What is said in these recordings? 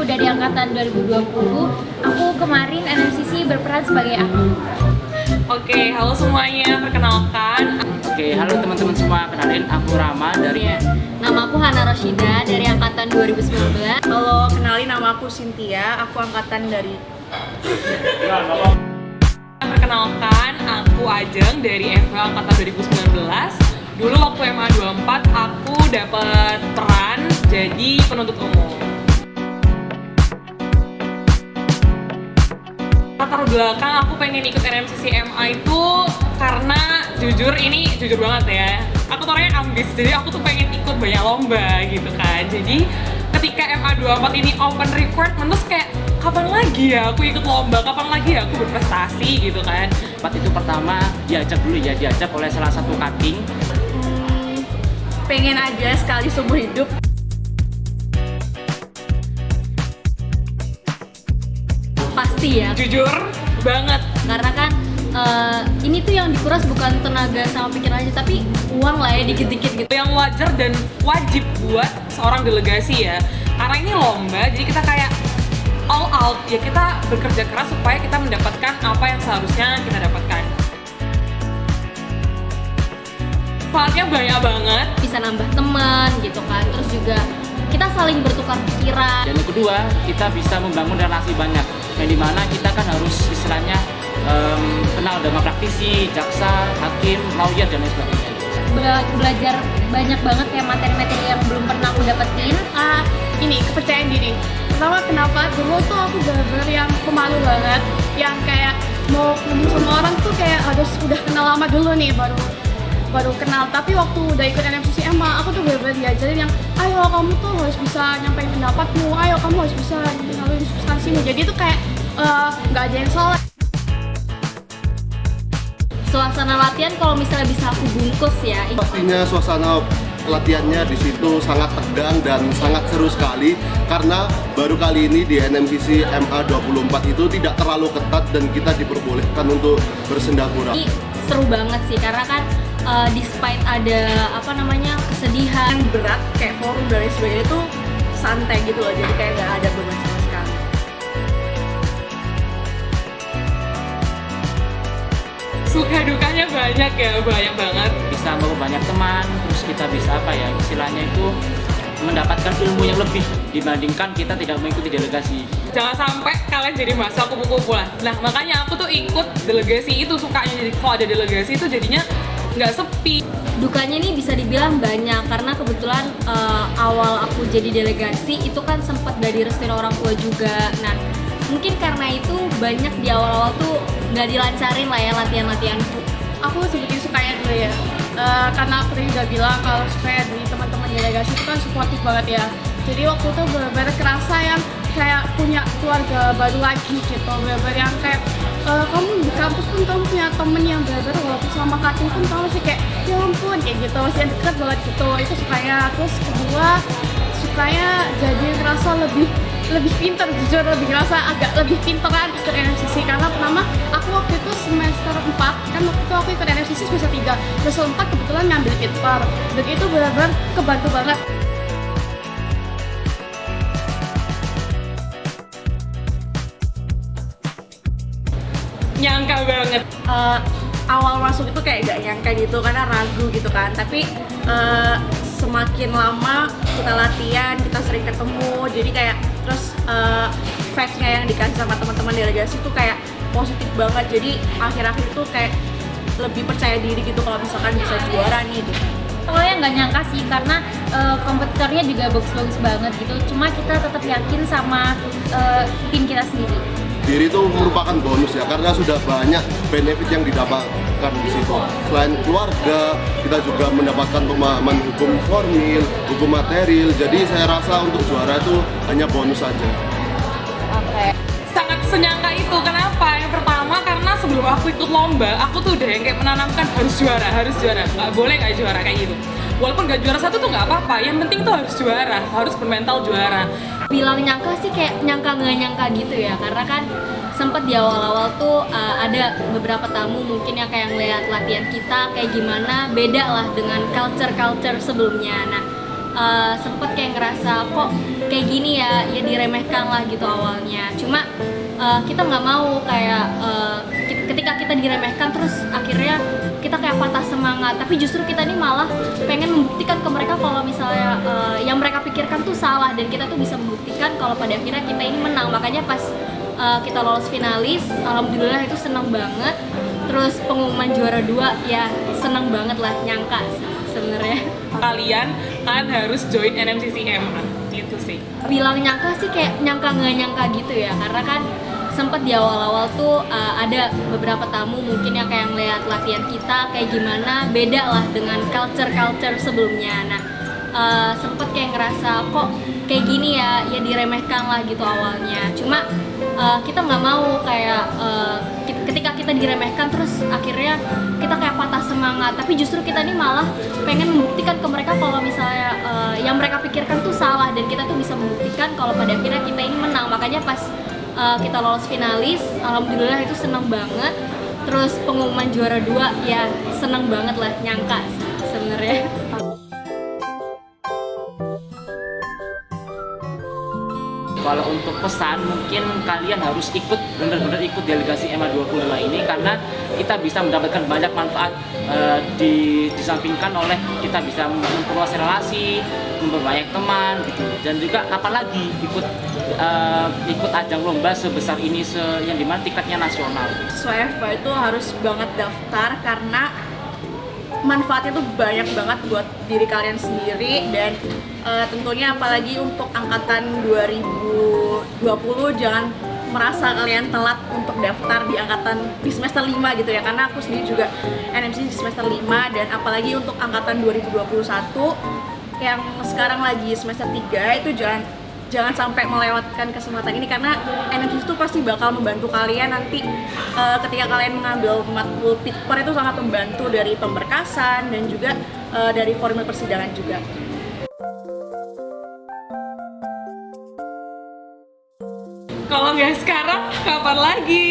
dari angkatan 2020. Aku kemarin NMCC berperan sebagai aku. Oke, halo semuanya, perkenalkan. Oke, halo teman-teman semua, kenalin aku Rama dari Nama aku Hana Roshida dari angkatan 2019. Halo, kenalin nama aku Cynthia, aku angkatan dari Perkenalkan, aku Ajeng dari FH angkatan 2019. Dulu waktu MA 24 aku dapat peran jadi penuntut umum. Latar belakang aku pengen ikut NMCC MA itu karena jujur banget ya. Aku tuh orangnya ambis, jadi aku tuh pengen ikut banyak lomba gitu kan. Jadi ketika MA 24 ini open recruitment terus kayak kapan lagi ya aku ikut lomba, kapan lagi ya aku berprestasi gitu kan. itu pertama diajak oleh salah satu cutting. pengen aja sekali seumur hidup. Pasti ya, Jujur banget. karena kan ini tuh yang dikuras bukan tenaga sama pikiran aja, tapi uang lah ya, dikit-dikit gitu. Yang wajar dan wajib buat seorang delegasi ya. Karena ini lomba, jadi kita kayak all out ya, kita bekerja keras supaya kita mendapatkan apa yang seharusnya kita dapatkan. Manfaatnya banyak banget. Bisa nambah teman gitu kan, terus juga kita saling bertukar pikiran. Dan yang kedua, kita bisa membangun relasi banyak, yang dimana kita kan harus istilahnya kenal dengan praktisi, jaksa, hakim, lawyer, dan lain sebagainya. Belajar banyak banget kayak materi-materi yang belum pernah aku dapetin. Ini kepercayaan diri. Pertama, kenapa dulu tuh aku bener-bener yang pemalu banget, yang kayak mau ngomong sama orang tuh kayak harus udah kenal lama dulu nih baru kenal. Tapi waktu udah ikut NMCC MA, aku tuh bener-bener diajarin yang ayo kamu tuh harus bisa nyampein pendapatmu, ayo kamu harus bisa ngalin substansimu. Jadi itu kayak nggak ada yang salah. Suasana latihan kalau misalnya bisa aku bungkus ya, Pastinya suasana latihannya di situ sangat tegang dan sangat seru sekali karena baru kali ini di NMCC MA 24 itu tidak terlalu ketat dan kita diperbolehkan untuk bersendagura. ini seru banget sih karena kan despite ada kesedihan, Berat kayak forum dan lain sebagainya itu santai gitu loh, jadi kayak nggak ada beban sama sekali. Suka dukanya banyak ya, banyak banget. Bisa membawa banyak teman, terus kita bisa istilahnya itu mendapatkan ilmu yang lebih dibandingkan kita tidak mengikuti delegasi. Jangan sampai kalian jadi masa kupu-kupuan. Nah, makanya aku tuh ikut delegasi itu, sukanya jadi kalau ada delegasi itu jadinya nggak sepi. dukanya nih bisa dibilang banyak karena kebetulan awal aku jadi delegasi itu kan sempat gak direstuin orang tua juga. Nah mungkin karena itu banyak di awal-awal tuh nggak dilancarin lah ya latihan-latihanku. Aku sebutin sukanya dulu ya, karena aku tadi udah bilang kalau supaya dari teman-teman delegasi itu kan suportif banget ya. Jadi waktu itu benar-benar kerasa yang kayak punya keluarga baru lagi gitu, benar-benar yang kayak kamu di kampus pun kamu punya temen yang benar-benar walaupun sama cutting pun kamu masih kayak ya ampun kayak gitu, masih yang dekat banget gitu. Itu sukanya. Terus kedua sukanya jadi ngerasa lebih pintar, jujur lebih ngerasa agak lebih pinteran ikut NMCC karena pertama aku waktu itu semester 4 kan, waktu itu aku ikut NMCC semester 3, semester 4 kebetulan ngambil ITPAR dan itu benar-benar kebantu banget. Nyangka banget. Awal masuk itu kayak gak nyangka gitu karena ragu gitu kan, tapi semakin lama kita latihan, kita sering ketemu, jadi kayak terus vibes-nya yang dikasih sama teman-teman delegasi tuh kayak positif banget. Jadi akhir-akhir itu kayak lebih percaya diri gitu kalau misalkan bisa juara nih gitu. Awalnya nggak nyangka sih karena kompetitornya juga bagus-bagus banget gitu. Cuma kita tetap yakin sama tim kita sendiri. Diri itu merupakan bonus ya karena sudah banyak benefit yang didapatkan di situ. Selain keluarga, kita juga mendapatkan pemahaman hukum formil, hukum material. Jadi saya rasa untuk juara itu hanya bonus saja. Sangat senyangka itu. Kenapa? Yang pertama karena sebelum aku ikut lomba, aku tuh udah yang kayak menanamkan harus juara, nggak boleh nggak juara kayak gitu. Walaupun nggak juara satu tuh nggak apa-apa, yang penting tuh harus juara, harus bermental juara. Bilang nyangka sih kayak nyangka nggak nyangka gitu ya, karena kan sempat di awal-awal tuh ada beberapa tamu mungkin yang kayak ngeliat latihan kita kayak gimana, beda lah dengan culture sebelumnya. Nah sempet kayak ngerasa kok kayak gini ya diremehkan lah gitu awalnya. Cuma kita nggak mau kayak ketika kita diremehkan terus akhirnya kita kayak patah semangat, tapi justru kita ini malah pengen membuktikan ke mereka kalau misalnya yang mereka pikirkan tuh salah, dan kita tuh bisa membuktikan kalau pada akhirnya kita ini menang. Makanya pas kita lolos finalis, alhamdulillah itu senang banget. Terus pengumuman juara 2 ya senang banget lah, nyangka sebenarnya. Kalian kan harus join NMCC MA gitu sih. Bilang nyangka sih kayak nyangka nggak nyangka gitu ya, karena kan sempat di awal-awal tuh ada beberapa tamu mungkin yang kayak ngeliat latihan kita kayak gimana, beda lah dengan culture sebelumnya. Nah sempet kayak ngerasa kok kayak gini ya diremehkan lah gitu awalnya. Cuma kita nggak mau kayak ketika kita diremehkan terus akhirnya kita kayak patah semangat, tapi justru kita ini malah pengen membuktikan ke mereka kalau misalnya yang mereka pikirkan tuh salah, dan kita tuh bisa membuktikan kalau pada akhirnya kita ini menang. Makanya pas kita lolos finalis, alhamdulillah itu senang banget. Terus pengumuman juara 2 ya senang banget lah, nyangka sebenarnya. Kalau untuk pesan, mungkin kalian harus benar-benar ikut delegasi MA22 ini, karena kita bisa mendapatkan banyak manfaat disampingkan oleh kita bisa memperluas relasi, memperbanyak teman gitu. Dan juga kapan lagi ikut ajang lomba sebesar ini yang dimana tingkatnya nasional. FA itu harus banget daftar karena manfaatnya tuh banyak banget buat diri kalian sendiri, dan tentunya apalagi untuk angkatan 2020 jangan merasa kalian telat untuk daftar di semester 5 gitu ya, karena aku sendiri juga NMCC di semester 5, dan apalagi untuk angkatan 2021 yang sekarang lagi semester 3 itu jangan sampai melewatkan kesempatan ini, karena NMCC itu pasti bakal membantu kalian nanti ketika kalian mengambil matkul Pitper itu sangat membantu dari pemberkasan dan juga dari formulir persidangan juga. Kalau nggak sekarang, kapan lagi?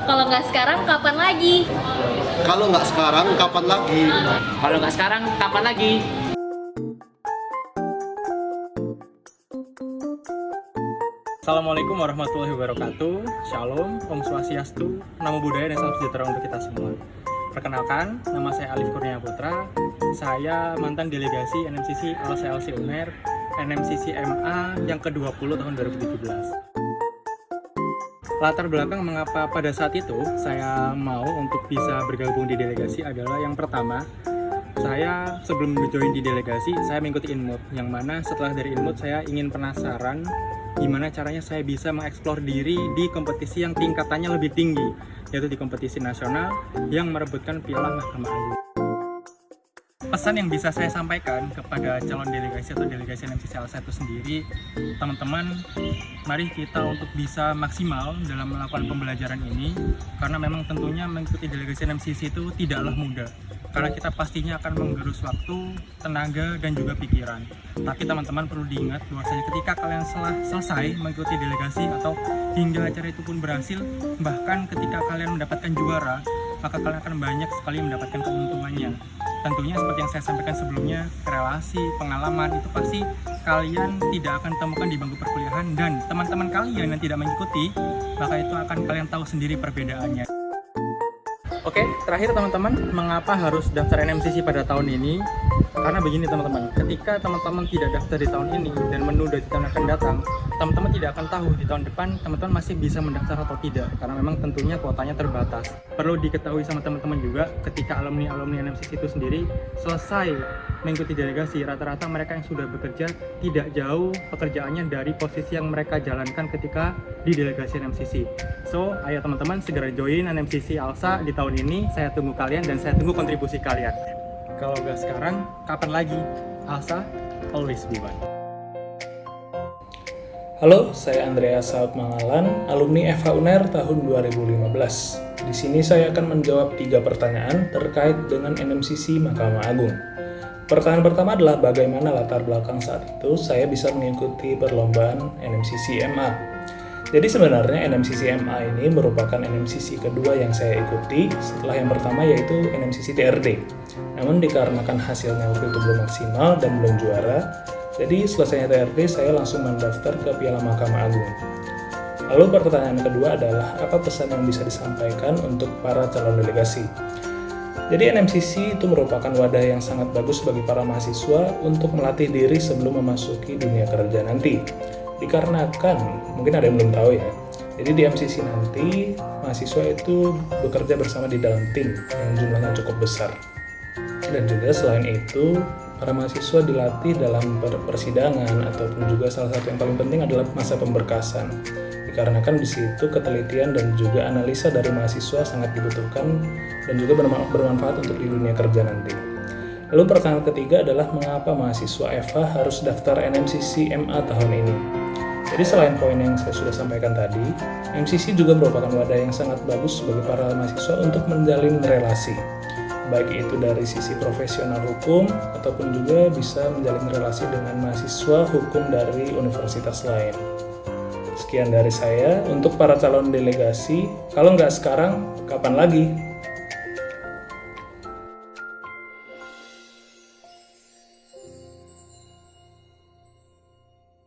Kalau nggak sekarang kapan lagi? Kalau nggak sekarang, kapan lagi? Kalau nggak sekarang, kapan lagi? Assalamualaikum warahmatullahi wabarakatuh. Shalom, Om Swastiastu, Namo Buddhaya dan salam sejahtera untuk kita semua. Perkenalkan, nama saya Alif Kurnia Putra. Saya mantan delegasi NMCC LCLC UNER, NMCC MA yang ke-20 tahun 2017. Latar belakang mengapa pada saat itu saya mau untuk bisa bergabung di delegasi adalah yang pertama, saya sebelum join di delegasi, saya mengikuti InMood, yang mana setelah dari InMood saya ingin penasaran gimana caranya saya bisa mengeksplor diri di kompetisi yang tingkatannya lebih tinggi, yaitu di kompetisi nasional yang merebutkan Piala Mahkamah Agung. Pesan yang bisa saya sampaikan kepada calon delegasi atau delegasi NMCC LC itu sendiri, teman-teman, mari kita untuk bisa maksimal dalam melakukan pembelajaran ini, karena memang tentunya mengikuti delegasi NMCC itu tidaklah mudah, karena kita pastinya akan menggerus waktu, tenaga, dan juga pikiran. Tapi teman-teman perlu diingat bahwasanya ketika kalian selesai mengikuti delegasi atau hingga acara itu pun berhasil, bahkan ketika kalian mendapatkan juara, maka kalian akan banyak sekali mendapatkan keuntungannya. Tentunya seperti yang saya sampaikan sebelumnya, relasi, pengalaman itu pasti kalian tidak akan temukan di bangku perkuliahan, dan teman-teman kalian yang tidak mengikuti, maka itu akan kalian tahu sendiri perbedaannya. Oke, terakhir teman-teman, mengapa harus daftar NMCC pada tahun ini? Karena begini teman-teman, ketika teman-teman tidak daftar di tahun ini dan menunda di tahun akan datang, teman-teman tidak akan tahu di tahun depan teman-teman masih bisa mendaftar atau tidak, karena memang tentunya kuotanya terbatas. Perlu diketahui sama teman-teman juga, ketika alumni NMCC itu sendiri selesai mengikuti delegasi, rata-rata mereka yang sudah bekerja tidak jauh pekerjaannya dari posisi yang mereka jalankan ketika di delegasi NMCC. So, ayo teman-teman segera join NMCC ALSA di tahun ini. Saya tunggu kalian dan saya tunggu kontribusi kalian. Kalau nggak sekarang, kapan lagi? ALSA, always be one. Halo, saya Andreas Saud Mangalan, alumni FH UNER tahun 2015. Di sini saya akan menjawab 3 pertanyaan terkait dengan NMCC Mahkamah Agung. Pertanyaan pertama adalah bagaimana latar belakang saat itu saya bisa mengikuti perlombaan NMCC MA. Jadi sebenarnya NMCC MA ini merupakan NMCC kedua yang saya ikuti setelah yang pertama, yaitu NMCC TRD. Namun dikarenakan hasilnya waktu itu belum maksimal dan belum juara, Jadi selesainya TRT, saya langsung mendaftar ke Piala Mahkamah Agung. Lalu pertanyaan kedua adalah, apa pesan yang bisa disampaikan untuk para calon delegasi? Jadi NMCC itu merupakan wadah yang sangat bagus bagi para mahasiswa untuk melatih diri sebelum memasuki dunia kerja nanti. Dikarenakan, mungkin ada yang belum tahu ya, jadi di MCC nanti mahasiswa itu bekerja bersama di dalam tim yang jumlahnya cukup besar. Dan juga selain itu, para mahasiswa dilatih dalam persidangan ataupun juga salah satu yang paling penting adalah masa pemberkasan. Dikarenakan di situ ketelitian dan juga analisa dari mahasiswa sangat dibutuhkan dan juga bermanfaat untuk di dunia kerja nanti. Lalu pertanyaan ketiga adalah mengapa mahasiswa EVA harus daftar NMCC MA tahun ini? Jadi selain poin yang saya sudah sampaikan tadi, MCC juga merupakan wadah yang sangat bagus bagi para mahasiswa untuk menjalin relasi, baik itu dari sisi profesional hukum ataupun juga bisa menjalin relasi dengan mahasiswa hukum dari universitas lain. Sekian dari saya. Untuk para calon delegasi, kalau nggak sekarang, kapan lagi?